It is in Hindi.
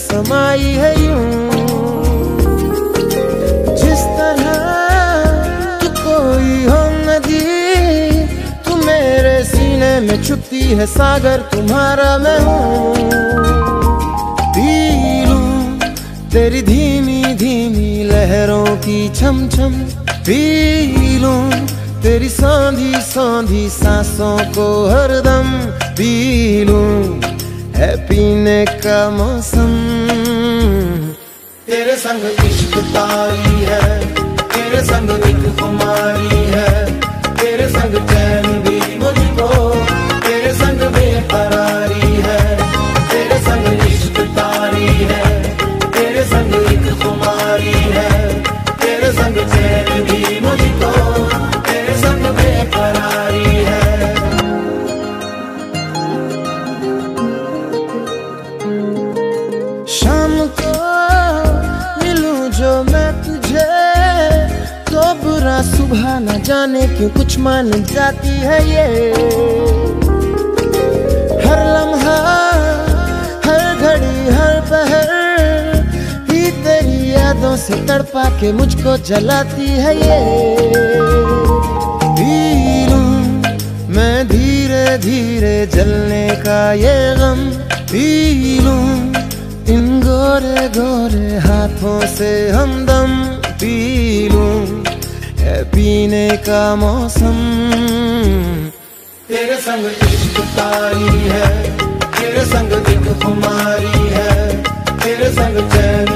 समाई है यूं, जिस तरह तू कोई हो नदी, तू मेरे सीने में छुपती है सागर तुम्हारा मैं हूँ। पी लूं तेरी धीमी धीमी लहरों की छम छम, पी लूं तेरी सौंधी सौंधी सांसों को हरदम, पी लूं है पीने का मौसम। तेरे संग इश्क तारी है, तेरे संग एक खुमारी है, तेरे संग चैन भी मुझको, तेरे संग बेकरारी है। तेरे संग इश्क तारी है, तेरे संग एक खुमारी है, तेरे संग चैन भी मुझको, तेरे संग बेकरारी है। शाम को मिलूं जो मैं तुझे, तो बुरा सुबह न जाने क्यों कुछ मान जाती है ये। हर लम्हा हर घड़ी हर पहर ही तेरी यादों से तड़पा के मुझको जलाती है ये। पी लूं मैं धीरे धीरे जलने का ये गम, पी लूं इन गोरे गोरे हाथों से हमदम, पी लूं है पीने का मौसम। तेरे संग इश्क तारी है, तेरे संग एक खुमारी है, तेरे संग चैन